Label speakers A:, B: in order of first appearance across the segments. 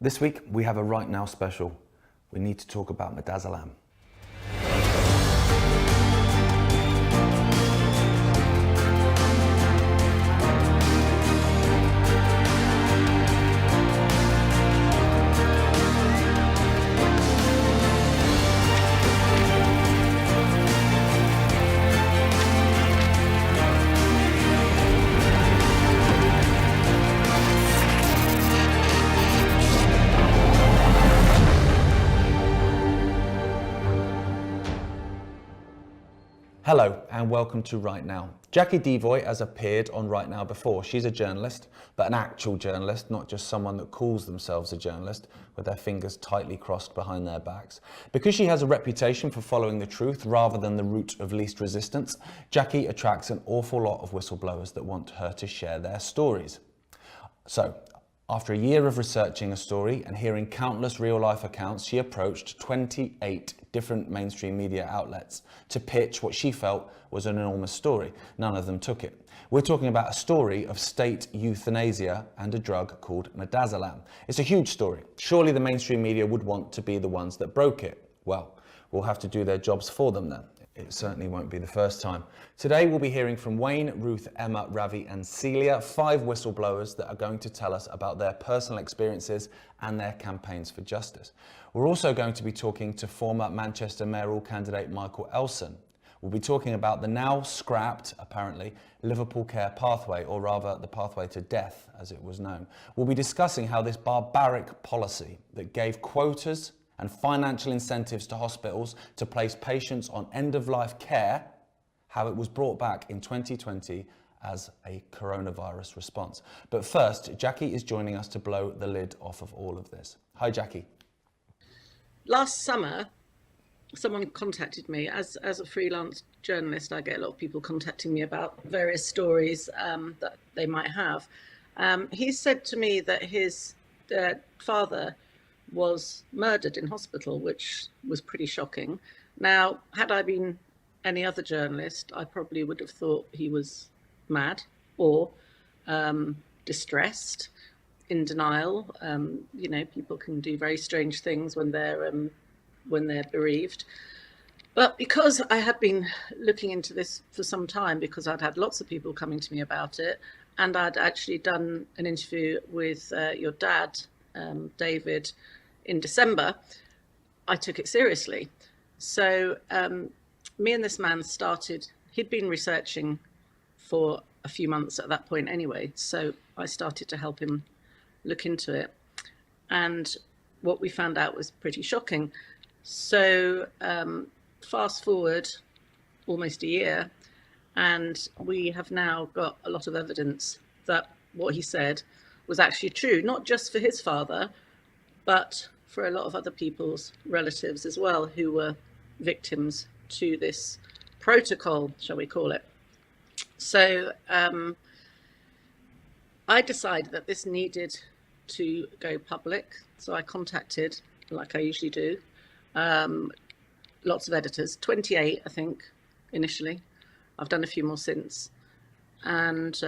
A: This week we have a Right Now special. We need to talk about midazolam. Hello and welcome to Right Now. Jackie Devoy has appeared on Right Now before. She's a journalist, but an actual journalist, not just someone that calls themselves a journalist with their fingers tightly crossed behind their backs. Because she has a reputation for following the truth rather than the route of least resistance, Jackie attracts an awful lot of whistleblowers that want her to share their stories. So, after a year of researching a story and hearing countless real-life accounts, she approached 28 different mainstream media outlets to pitch what she felt was an enormous story. None of them took it. We're talking about a story of state euthanasia and a drug called midazolam. It's a huge story. Surely the mainstream media would want to be the ones that broke it. Well, we'll have to do their jobs for them then. It certainly won't be the first time. Today we'll be hearing from Wayne, Ruth, Emma, Ravi and Celia, 5 whistleblowers that are going to tell us about their personal experiences and their campaigns for justice. We're also going to be talking to former Manchester mayoral candidate Michael Elson. We'll be talking about the now scrapped, apparently, Liverpool Care pathway, or rather the pathway to death as it was known. We'll be discussing how this barbaric policy that gave quotas and financial incentives to hospitals to place patients on end-of-life care, how it was brought back in 2020 as a coronavirus response. But first, Jackie is joining us to blow the lid off of all of this. Hi, Jackie.
B: Last summer, someone contacted me. As a freelance journalist, I get a lot of people contacting me about various stories that they might have. He said to me that his father was murdered in hospital, which was pretty shocking. Now, had I been any other journalist, I probably would have thought he was mad or distressed, in denial. You know, people can do very strange things when they're bereaved. But because I had been looking into this for some time, because I'd had lots of people coming to me about it, and I'd actually done an interview with your dad, David, in December, I took it seriously. So me and this man started, he'd been researching for a few months at that point anyway, so I started to help him look into it. And what we found out was pretty shocking. So fast forward almost a year, and we have now got a lot of evidence that what he said was actually true, not just for his father, but for a lot of other people's relatives as well, who were victims to this protocol, shall we call it. So I decided that this needed to go public. So I contacted, like I usually do, lots of editors, 28, I think, initially. I've done a few more since. And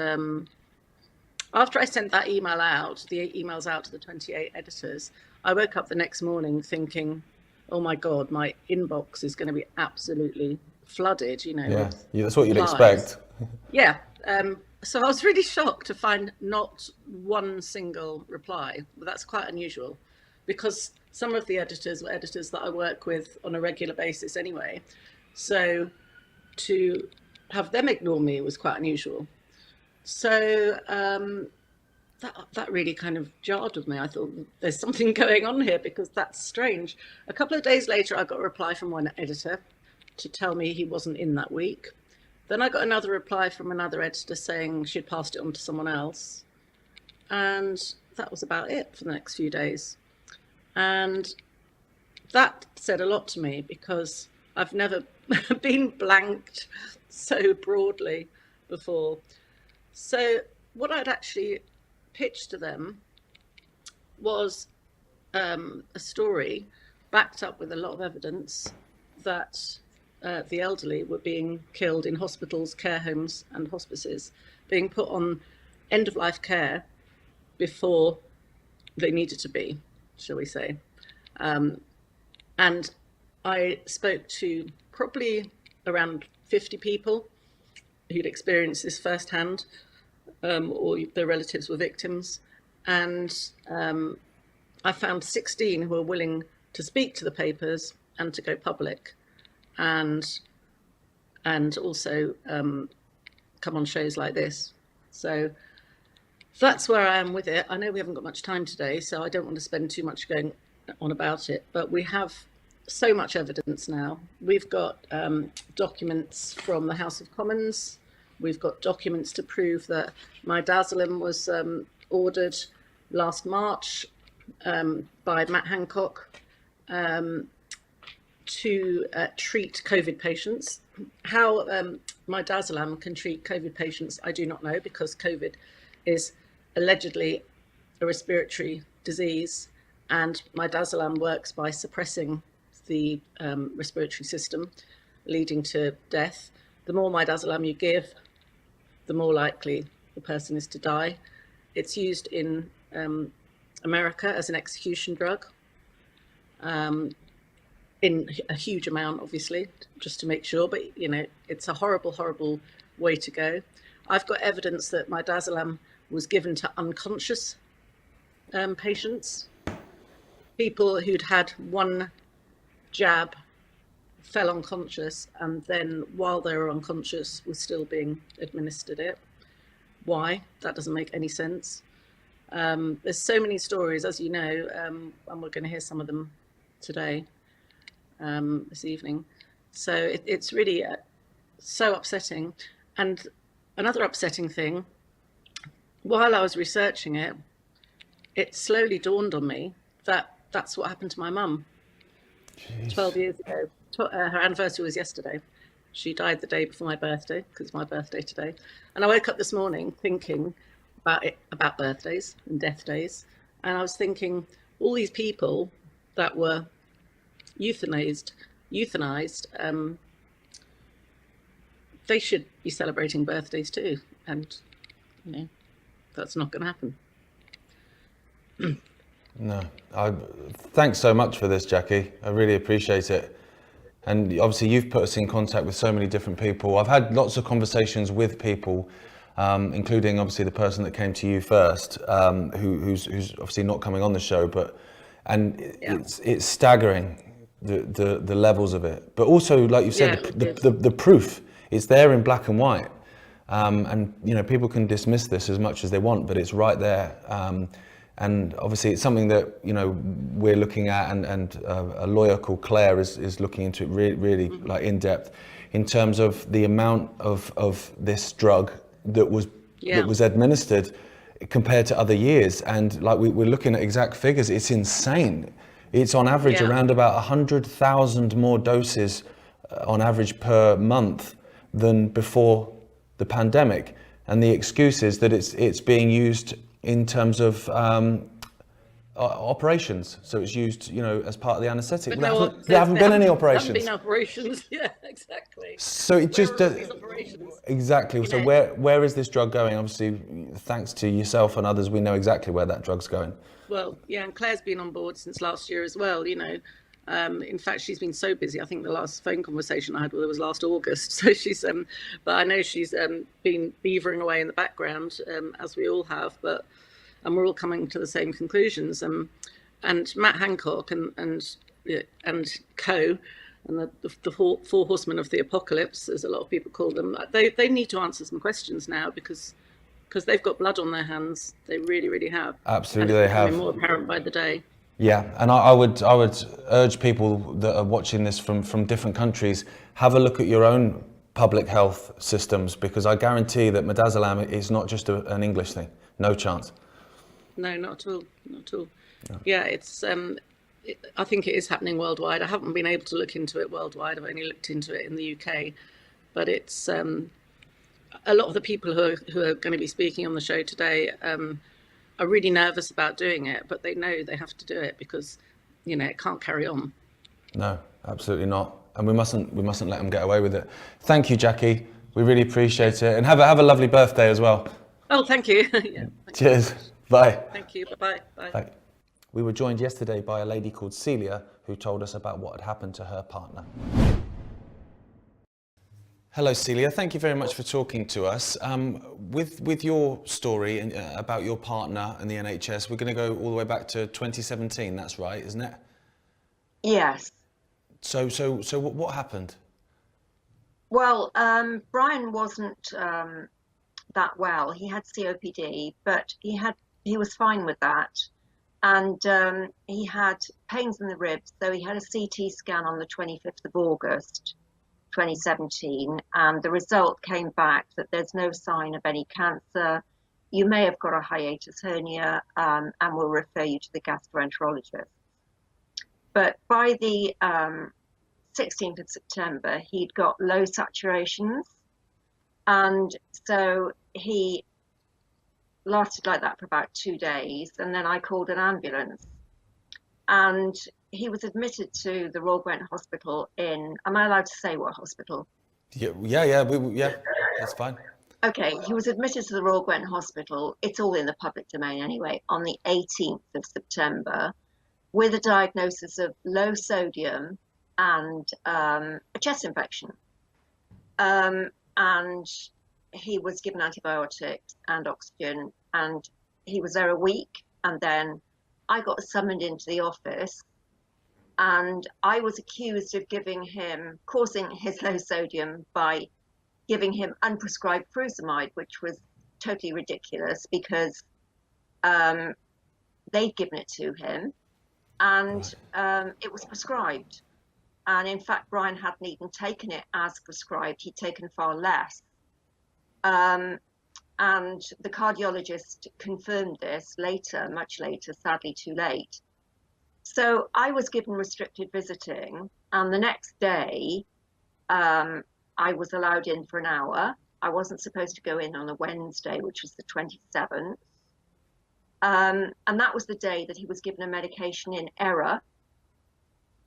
B: after I sent that email out, the emails out to the 28 editors, I woke up the next morning thinking, oh my God, my inbox is going to be absolutely flooded, you know.
A: Yeah, that's what you'd expect.
B: Yeah. So I was really shocked to find not one single reply. But that's quite unusual, because some of the editors were editors that I work with on a regular basis anyway. So to have them ignore me was quite unusual. So that really kind of jarred with me. I thought there's something going on here, because that's strange. A couple of days later, I got a reply from one editor to tell me he wasn't in that week. Then I got another reply from another editor saying she'd passed it on to someone else. And that was about it for the next few days. And that said a lot to me, because I've never been blanked so broadly before. So what I'd actually pitched to them was a story backed up with a lot of evidence that the elderly were being killed in hospitals, care homes and hospices, being put on end-of-life care before they needed to be. shall we say. And I spoke to probably around 50 people who'd experienced this firsthand, or their relatives were victims. And I found 16 who were willing to speak to the papers and to go public, and also come on shows like this. So that's where I am with it. I know we haven't got much time today, so I don't want to spend too much going on about it, but we have so much evidence now. We've got documents from the House of Commons. We've got documents to prove that midazolam was ordered last March by Matt Hancock to treat COVID patients. How midazolam can treat COVID patients, I do not know, because COVID is allegedly a respiratory disease, and midazolam works by suppressing the respiratory system, leading to death. The more midazolam you give, the more likely the person is to die. It's used in America as an execution drug, in a huge amount, obviously, just to make sure, but you know, it's a horrible, horrible way to go. I've got evidence that midazolam was given to unconscious patients, people who'd had one jab, fell unconscious, and then while they were unconscious was still being administered it. Why? That doesn't make any sense. There's so many stories, as you know, and we're going to hear some of them today, this evening. So it's really so upsetting. And another upsetting thing, while I was researching it, it slowly dawned on me that that's what happened to my mum 12 years ago. Her anniversary was yesterday. She died the day before my birthday, because it's my birthday today. And I woke up this morning thinking about birthdays and death days. And I was thinking, all these people that were euthanized, they should be celebrating birthdays too. And, you know, that's not going to happen.
A: No, thanks so much for this, Jackie. I really appreciate it. And obviously you've put us in contact with so many different people. I've had lots of conversations with people, including obviously the person that came to you first, who's obviously not coming on the show, it's staggering, the levels of it. But also, like you said, the proof, it's there in black and white. And you know, people can dismiss this as much as they want, but it's right there. And obviously it's something that, you know, we're looking at, and a lawyer called Claire is looking into it really like in depth, in terms of the amount of this drug that was administered compared to other years. And like we're looking at exact figures, it's insane. It's on average around about 100,000 more doses on average per month than before the pandemic. And the excuse is that it's being used in terms of operations, so it's used, you know, as part of the anaesthetic. There haven't been any operations.
B: There haven't been operations. Yeah, exactly.
A: So it just exactly. So where is this drug going? Obviously, thanks to yourself and others, we know exactly where that drug's going. Well,
B: yeah, and Claire's been on board since last year as well. You know, in fact, she's been so busy. I think the last phone conversation I had with her was last August. So she's, but I know she's been beavering away in the background, as we all have. And we're all coming to the same conclusions. And Matt Hancock and co, and the four horsemen of the apocalypse, as a lot of people call them, they need to answer some questions now, because they've got blood on their hands. They really, really have.
A: Absolutely, they have.
B: More apparent by the day.
A: Yeah, and I would urge people that are watching this from different countries, have a look at your own public health systems, because I guarantee that midazolam is not just an English thing. No chance.
B: No, not at all. Not at all. No. Yeah, it's. I think it is happening worldwide. I haven't been able to look into it worldwide. I've only looked into it in the UK, but it's a lot of the people who are going to be speaking on the show today are really nervous about doing it, but they know they have to do it because, you know, it can't carry on.
A: No, absolutely not, and we mustn't let them get away with it. Thank you, Jackie. We really appreciate it, and have a lovely birthday as well.
B: Oh, thank you. Yeah,
A: Cheers. Bye.
B: Thank you. Bye-bye. Bye.
A: Bye. We were joined yesterday by a lady called Celia who told us about what had happened to her partner. Hello Celia, thank you very much for talking to us. With your story and, about your partner and the NHS, we're going to go all the way back to 2017, that's right, isn't it?
C: Yes.
A: So what happened?
C: Well, Brian wasn't that well. He had COPD, but he was fine with that. And he had pains in the ribs, so he had a CT scan on the 25th of August, 2017, and the result came back that there's no sign of any cancer. You may have got a hiatus hernia, and we'll refer you to the gastroenterologist. But by the 16th of September, he'd got low saturations, and so he lasted like that for about 2 days, and then I called an ambulance, and he was admitted to the Royal Gwent Hospital in, am I allowed to say what hospital?
A: Yeah, that's fine.
C: Okay, he was admitted to the Royal Gwent Hospital, it's all in the public domain anyway, on the 18th of September with a diagnosis of low sodium and a chest infection. And he was given antibiotics and oxygen, and he was there a week, and then I got summoned into the office, and I was accused of causing his low sodium by giving him unprescribed furosemide, which was totally ridiculous because they'd given it to him, and it was prescribed. And in fact, Brian hadn't even taken it as prescribed. He'd taken far less. And the cardiologist confirmed this later, much later, sadly too late. So I was given restricted visiting, and the next day I was allowed in for an hour. I wasn't supposed to go in on a Wednesday, which was the 27th. And that was the day that he was given a medication in error,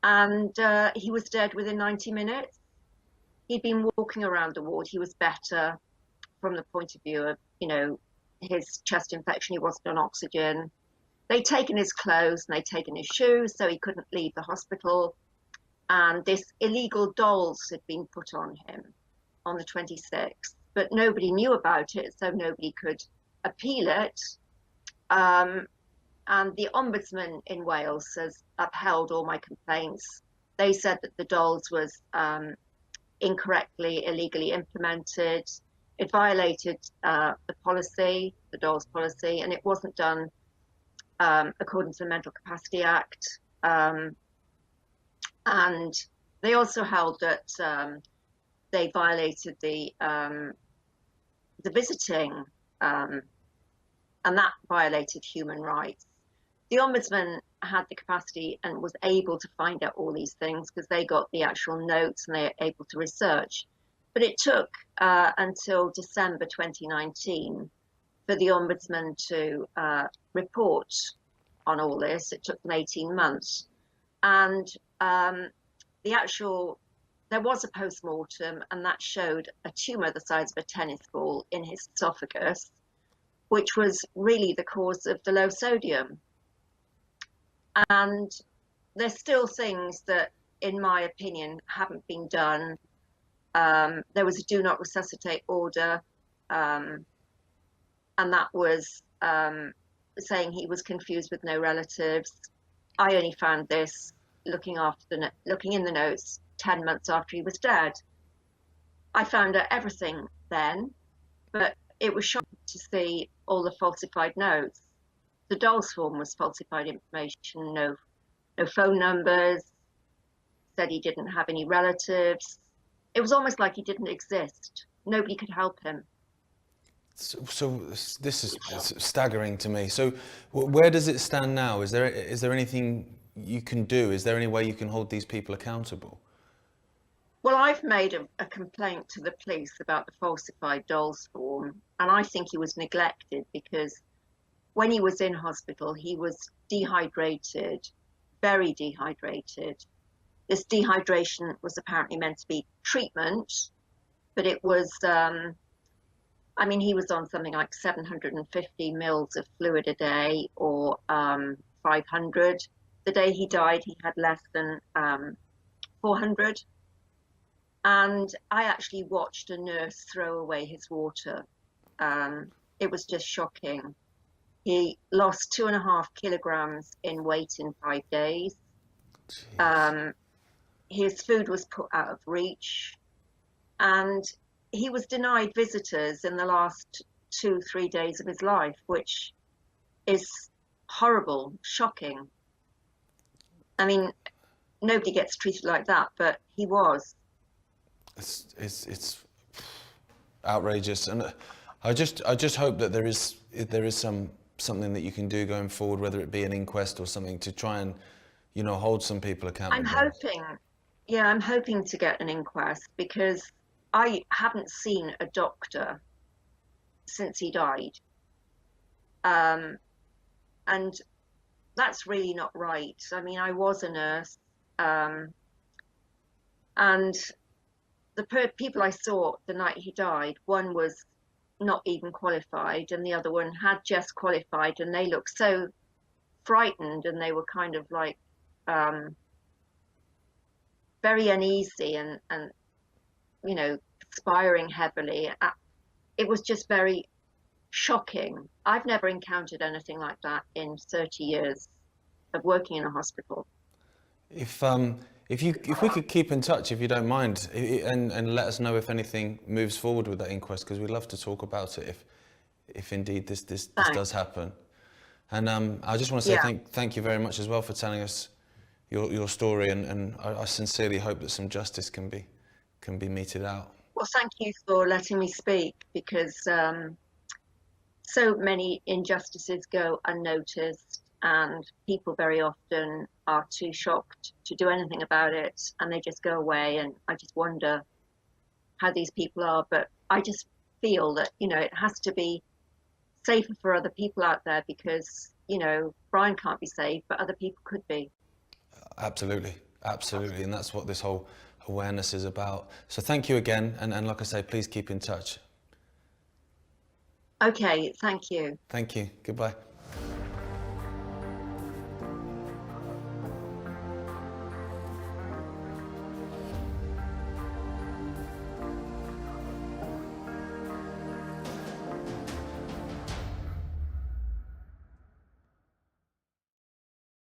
C: and he was dead within 90 minutes. He'd been walking around the ward. He was better from the point of view of, his chest infection. He wasn't on oxygen. They'd taken his clothes and they'd taken his shoes, so he couldn't leave the hospital. And this illegal dolls had been put on him on the 26th, but nobody knew about it, so nobody could appeal it. And the Ombudsman in Wales has upheld all my complaints. They said that the dolls was incorrectly, illegally implemented. It violated the policy, the dolls policy, and it wasn't done according to the Mental Capacity Act. And they also held that they violated the visiting, and that violated human rights. The Ombudsman had the capacity and was able to find out all these things because they got the actual notes and they were able to research. But it took until December 2019 for the Ombudsman to report on all this. It took them 18 months. And there was a post-mortem, and that showed a tumour the size of a tennis ball in his esophagus, which was really the cause of the low sodium. And there's still things that, in my opinion, haven't been done. There was a do not resuscitate order, and that was saying he was confused with no relatives. I only found this looking in the notes 10 months after he was dead. I found out everything then, but it was shocking to see all the falsified notes. The dolls form was falsified information, no phone numbers, said he didn't have any relatives. It was almost like he didn't exist. Nobody could help him.
A: So this is staggering to me. So where does it stand now? Is there anything you can do? Is there any way you can hold these people accountable?
C: Well, I've made a complaint to the police about the falsified dolls form, and I think he was neglected because when he was in hospital, he was dehydrated, very dehydrated. This dehydration was apparently meant to be treatment, but it was, he was on something like 750 mils of fluid a day, or 500. The day he died, he had less than 400. And I actually watched a nurse throw away his water. It was just shocking. He lost 2.5 kilograms in weight in 5 days. His food was put out of reach, and he was denied visitors in the last 2-3 days of his life, which is horrible, shocking. I mean, nobody gets treated like that, but he was.
A: It's outrageous, and I just hope that there is something that you can do going forward, whether it be an inquest or something, to try and, you know, hold some people accountable.
C: I'm hoping to get an inquest, because I haven't seen a doctor since he died, and that's really not right. I mean, I was a nurse, and the people I saw the night he died, one was not even qualified, and the other one had just qualified, and they looked so frightened, and they were kind of like very uneasy and you know, perspiring heavily. It was just very shocking. I've never encountered anything like that in 30 years of working in a hospital. If
A: we could keep in touch, if you don't mind, and let us know if anything moves forward with that inquest, because we'd love to talk about it if indeed this does happen. And I just want to say thank you very much as well for telling us your story, and I sincerely hope that some justice can be meted out.
C: Well, thank you for letting me speak, because so many injustices go unnoticed, and people very often are too shocked to do anything about it, and they just go away, and I just wonder how these people are. But I just feel that, you know, it has to be safer for other people out there, because, you know, Brian can't be safe, but other people could be.
A: Absolutely, and that's what this whole awareness is about. So thank you again, and like I say, please keep in touch.
C: Okay, thank you.
A: Thank you, goodbye.